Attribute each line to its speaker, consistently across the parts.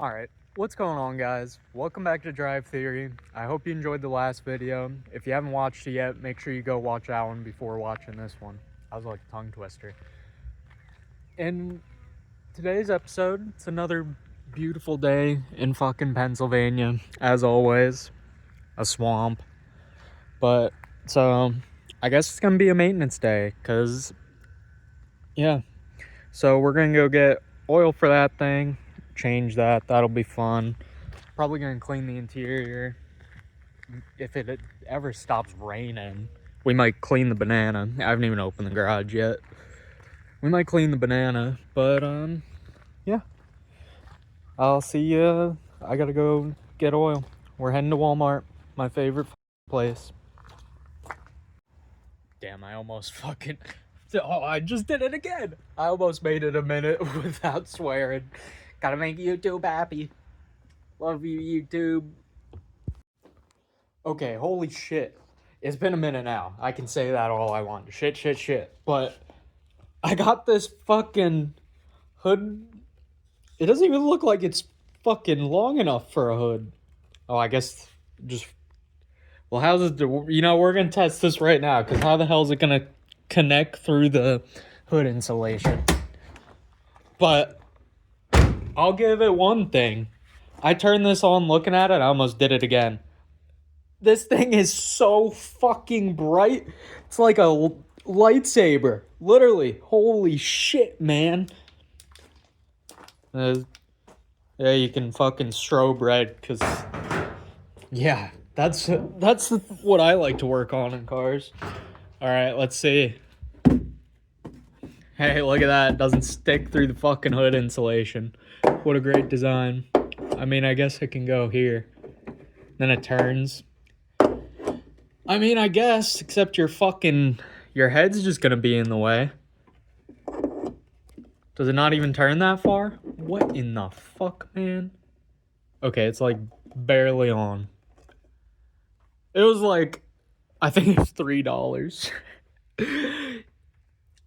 Speaker 1: Alright, what's going on, guys? Welcome back to Drive Theory. I hope you enjoyed the last video. If you haven't watched it yet, make sure you go watch that one before watching this one. I was like a tongue twister. In today's episode, it's another beautiful day in fucking Pennsylvania, as always. A swamp. But, so, I guess it's gonna be a maintenance day, because, yeah. So we're gonna go get oil for that thing, change that, that'll be fun. Probably gonna clean the interior. If it ever stops raining, we might clean the banana. I haven't even opened the garage yet. We might clean the banana, but yeah. I'll see you. I gotta go get oil. We're heading to Walmart, my favorite place. Damn, I almost fucking... Oh, I just did it again. I almost made it a minute without swearing. Gotta make YouTube happy. Love you, YouTube. Okay, holy shit. It's been a minute now. I can say that all I want. Shit. But I got this fucking hood. It doesn't even look like it's fucking long enough for a hood. Oh, I guess just... Well, how's it... You know, we're gonna test this right now, because how the hell is it gonna connect through the hood insulation? But I'll give it one thing. I turned this on looking at it, I almost did it again. This thing is so fucking bright. It's like a lightsaber. Literally. Holy shit, man. Yeah, you can fucking strobe red, because... Yeah, that's what I like to work on in cars. Alright, let's see. Hey, look at that. It doesn't stick through the fucking hood insulation. What a great design. I mean, I guess it can go here. Then it turns. I mean, I guess, except your head's just gonna be in the way. Does it not even turn that far? What in the fuck, man? Okay, it's like barely on. It was like, I think it's $3.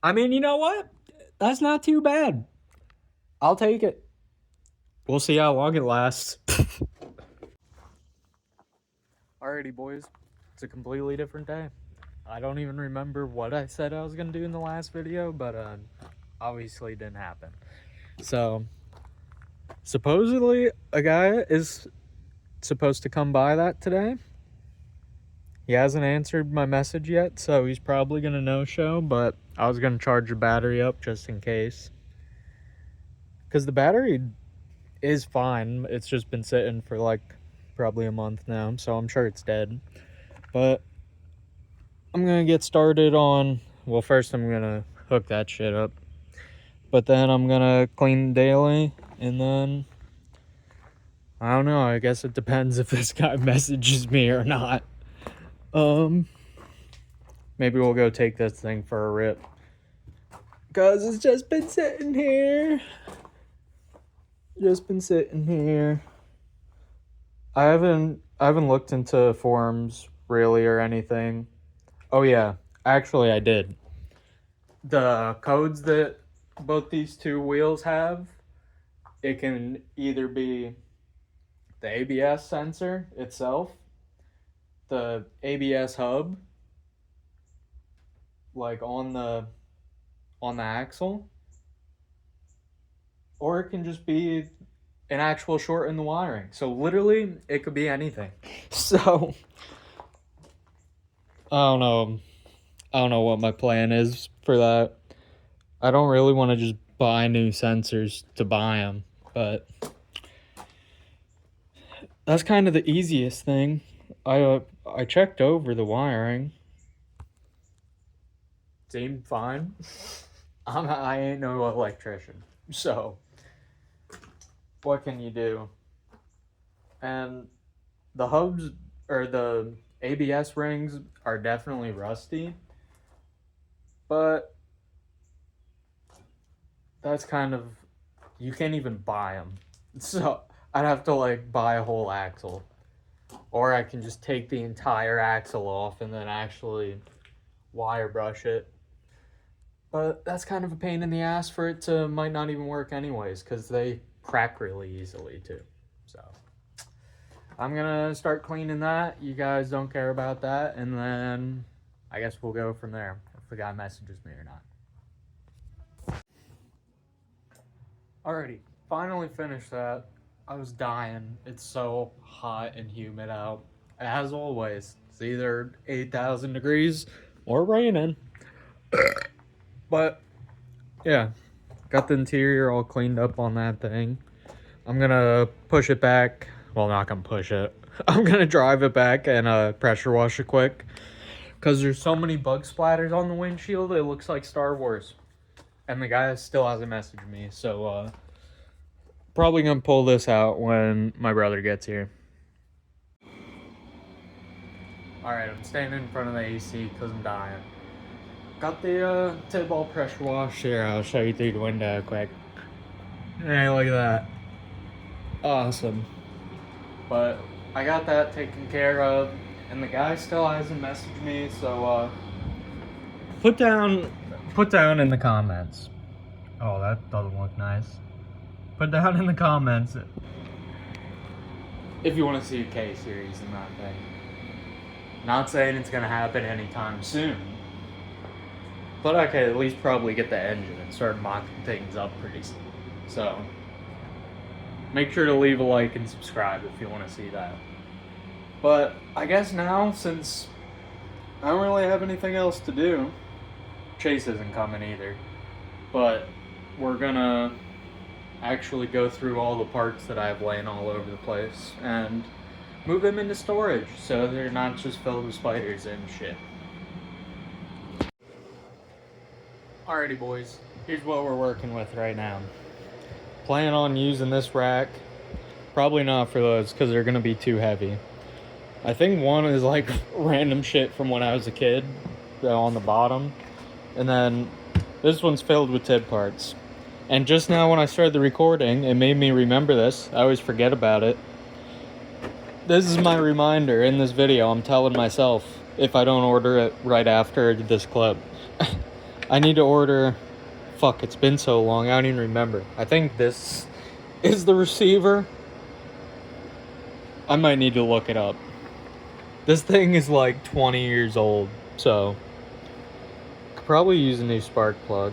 Speaker 1: I mean, you know what? That's not too bad. I'll take it. We'll see how long it lasts. Alrighty, boys. It's a completely different day. I don't even remember what I said I was gonna do in the last video, but obviously it didn't happen. So, supposedly a guy is supposed to come by that today. He hasn't answered my message yet, so he's probably gonna no-show, but I was gonna charge the battery up just in case. Because the battery is fine. It's just been sitting for like probably a month now, so I'm sure it's dead. But I'm gonna get started on... Well, first I'm gonna hook that shit up. But then I'm gonna clean daily, and then... I don't know, I guess it depends if this guy messages me or not. Maybe we'll go take this thing for a rip. Cause it's just been sitting here. I haven't looked into forums really or anything. Oh yeah, actually I did. The codes that both these two wheels have, it can either be the ABS sensor itself, the ABS hub, like on the axle, or it can just be an actual short in the wiring. So literally it could be anything. So I don't know what my plan is for that. I don't really want to just buy new sensors to buy them, but that's kind of the easiest thing. I checked over the wiring. Seemed fine. I ain't no electrician, so what can you do? And the hubs, or the ABS rings, are definitely rusty, but that's kind of... You can't even buy them. So I'd have to like buy a whole axle, or I can just take the entire axle off and then actually wire brush it. But that's kind of a pain in the ass for it to might not even work anyways, because they crack really easily too. So I'm gonna start cleaning that. You guys don't care about that, and then I guess we'll go from there if the guy messages me or not. Alrighty, finally finished that. I was dying. It's so hot and humid out. As always, it's either 8,000 degrees or raining. But yeah, got the interior all cleaned up on that thing. I'm gonna push it back. Well, not gonna push it. I'm gonna drive it back and pressure wash it quick. Because there's so many bug splatters on the windshield, it looks like Star Wars. And the guy still hasn't messaged me, so probably gonna pull this out when my brother gets here. Alright, I'm standing in front of the AC because I'm dying. Got the Tidball pressure wash here. I'll show you through the window quick. Hey, look at that. Awesome. But I got that taken care of, and the guy still hasn't messaged me, so put down in the comments. Oh, that doesn't look nice. Put down in the comments if you want to see a K-series in that thing. Not saying it's gonna happen anytime soon, but I could at least probably get the engine and start mocking things up pretty soon. So make sure to leave a like and subscribe if you want to see that. But I guess now, since I don't really have anything else to do, Chase isn't coming either, but we're gonna actually go through all the parts that I have laying all over the place and move them into storage so they're not just filled with spiders and shit. Alrighty boys, here's what we're working with right now. Plan on using this rack. Probably not for those because they're gonna be too heavy. I think one is like random shit from when I was a kid on the bottom. And then this one's filled with TID parts. And just now when I started the recording, it made me remember this. I always forget about it. This is my reminder in this video. I'm telling myself if I don't order it right after this clip. I need to order... Fuck, it's been so long, I don't even remember. I think this is the receiver. I might need to look it up. This thing is like 20 years old, so could probably use a new spark plug.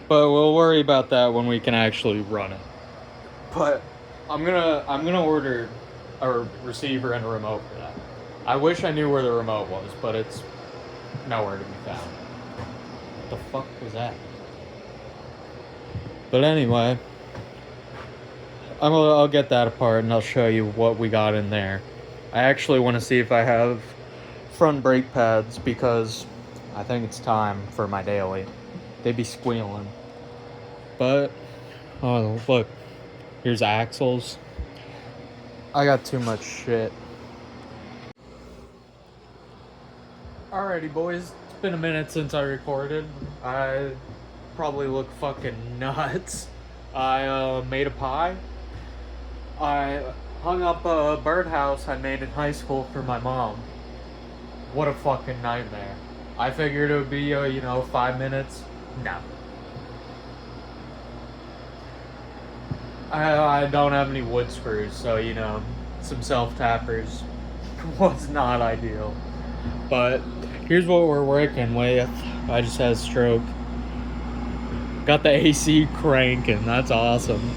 Speaker 1: But we'll worry about that when we can actually run it. But I'm gonna order a receiver and a remote for that. I wish I knew where the remote was, but it's nowhere to be found. What the fuck was that? But anyway, I'll get that apart and I'll show you what we got in there. I actually want to see if I have front brake pads because I think it's time for my daily. They be squealing. But, oh look, here's axles. I got too much shit. Alrighty boys, it's been a minute since I recorded. I probably look fucking nuts. I made a pie. I hung up a birdhouse I made in high school for my mom. What a fucking nightmare. I figured it would be, 5 minutes. No. I don't have any wood screws, so, some self-tappers was not ideal. But here's what we're working with. I just had a stroke. Got the AC cranking. That's awesome.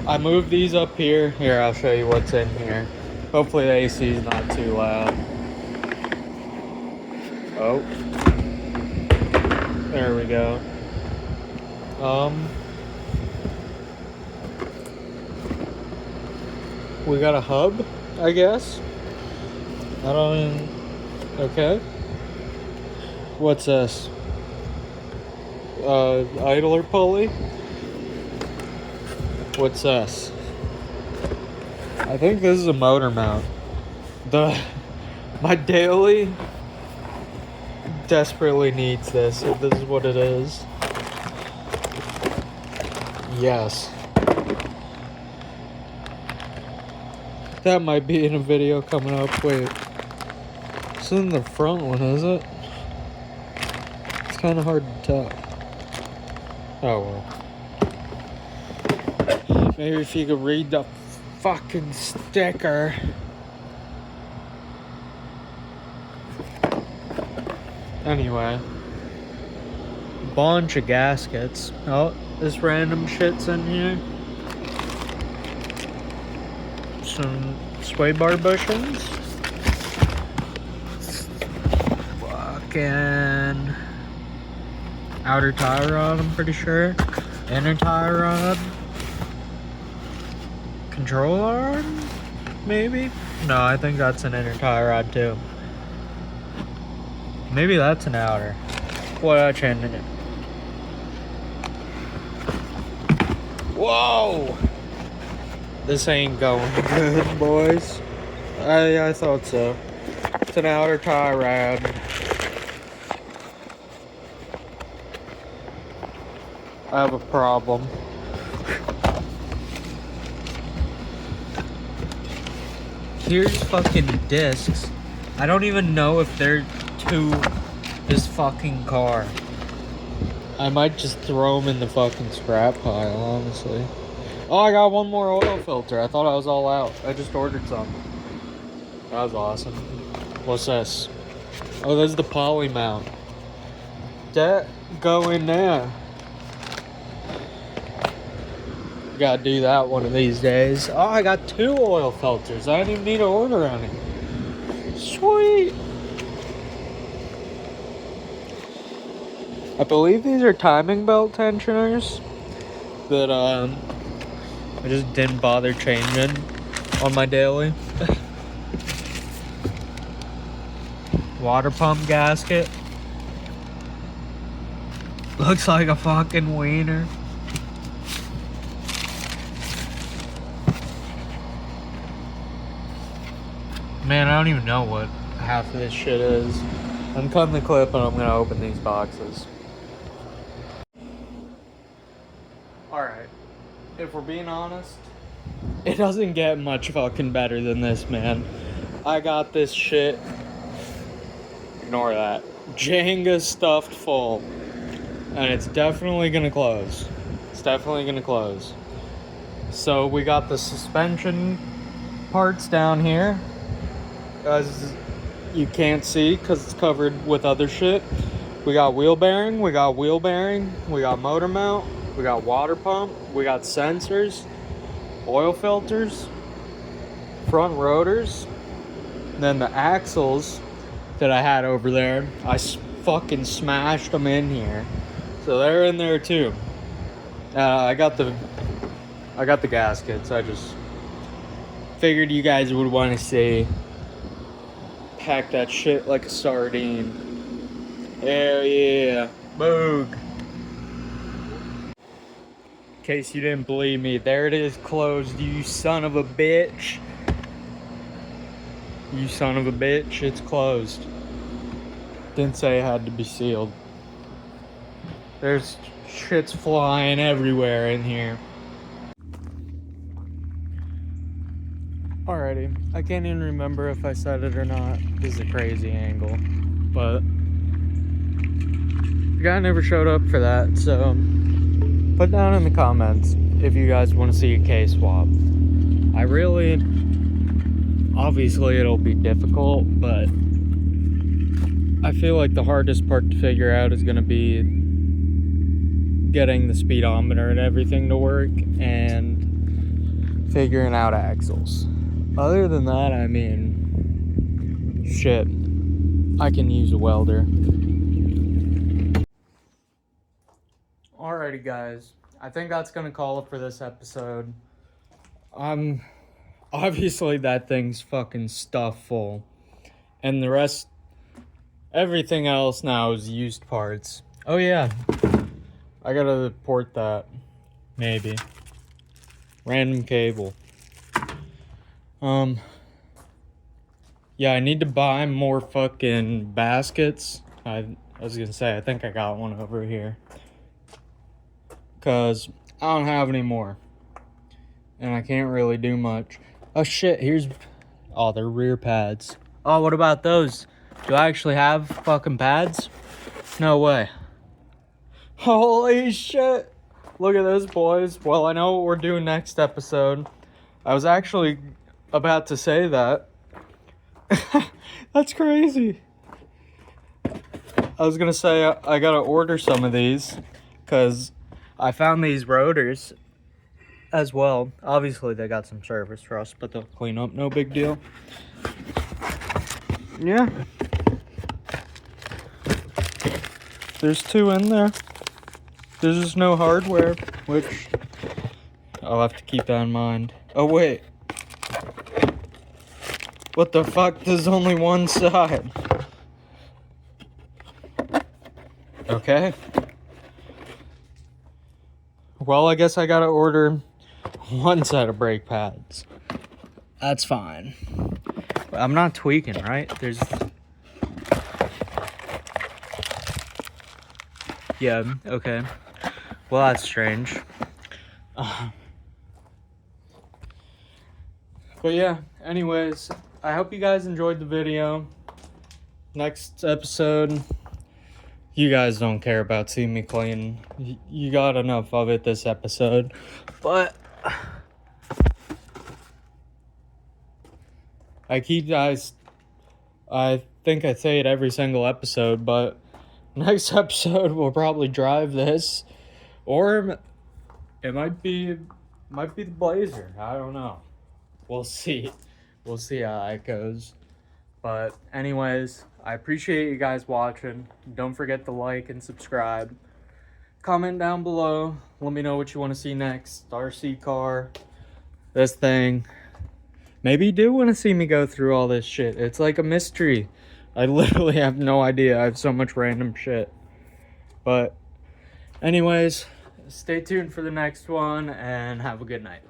Speaker 1: I moved these up here. Here, I'll show you what's in here. Hopefully the AC is not too loud. Oh. There we go. We got a hub, I guess. I don't even... Okay. What's this? Idler pulley? What's this? I think this is a motor mount. My daily desperately needs this, if this is what it is. Yes. That might be in a video coming up. Wait. This isn't the front one, is it? It's kind of hard to tell. Oh well. Maybe if you could read the fucking sticker. Anyway. Bunch of gaskets. Oh, this random shit's in here. Some sway bar bushings. Fucking outer tie rod, I'm pretty sure. Inner tie rod. Control arm? Maybe? No, I think that's an inner tie rod too. Maybe that's an outer. What I changing it? Whoa! This ain't going good, boys. I thought so. It's an outer tie rod. I have a problem. Here's fucking discs. I don't even know if they're to this fucking car. I might just throw them in the fucking scrap pile, honestly. Oh, I got one more oil filter. I thought I was all out. I just ordered some. That was awesome. What's this? Oh, there's the poly mount. That go in there. Gotta do that one of these days. Oh, I got 2 oil filters. I didn't even need to order any. Sweet. I believe these are timing belt tensioners that I just didn't bother changing on my daily. Water pump gasket. Looks like a fucking wiener. Man, I don't even know what half of this shit is. I'm cutting the clip and I'm gonna open these boxes. Alright, if we're being honest, it doesn't get much fucking better than this, man. I got this shit, ignore that, Jenga stuffed full. And it's definitely gonna close. It's definitely gonna close. So we got the suspension parts down here. As you can't see because it's covered with other shit. We got wheel bearing, we got motor mount, we got water pump, we got sensors, oil filters, front rotors, and then the axles that I had over there, I fucking smashed them in here. So they're in there too. I got the gaskets. I just figured you guys would want to see. Pack that shit like a sardine. Hell yeah. Boog. In case you didn't believe me, there it is closed, you son of a bitch. You son of a bitch, it's closed. Didn't say it had to be sealed. There's shit's flying everywhere in here. Alrighty, I can't even remember if I said it or not. This is a crazy angle, but the guy never showed up for that, so put down in the comments if you guys want to see a K-swap. Obviously it'll be difficult, but I feel like the hardest part to figure out is going to be getting the speedometer and everything to work and figuring out axles. Other than that, I mean, shit, I can use a welder. Alrighty guys, I think that's gonna call it for this episode. Obviously that thing's fucking stuffed full. And the rest, everything else now is used parts. Oh yeah, I gotta port that, maybe. Random cable. Yeah, I need to buy more fucking baskets. I was gonna say, I think I got one over here. Cause I don't have any more. And I can't really do much. Oh shit, oh, they're rear pads. Oh, what about those? Do I actually have fucking pads? No way. Holy shit. Look at this, boys. Well, I know what we're doing next episode. I was actually about to say that. That's crazy. I was gonna say I gotta order some of these because I found these rotors as well. Obviously, they got some service for us, but they'll clean up, no big deal. Yeah. There's 2 in there. There's just no hardware, which I'll have to keep that in mind. Oh, wait. What the fuck? There's only one side. Okay. Well, I guess I gotta order 1 set of brake pads. That's fine. I'm not tweaking, right? There's... Yeah, okay. Well, that's strange. But yeah, anyways, I hope you guys enjoyed the video. Next episode, you guys don't care about seeing me clean. You got enough of it this episode. But I think I say it every single episode, but next episode we'll probably drive this, or it might be the Blazer. I don't know. We'll see. We'll see how it goes. But anyways, I appreciate you guys watching. Don't forget to like and subscribe. Comment down below. Let me know what you want to see next. RC car. This thing. Maybe you do want to see me go through all this shit. It's like a mystery. I literally have no idea. I have so much random shit. But anyways, stay tuned for the next one and have a good night.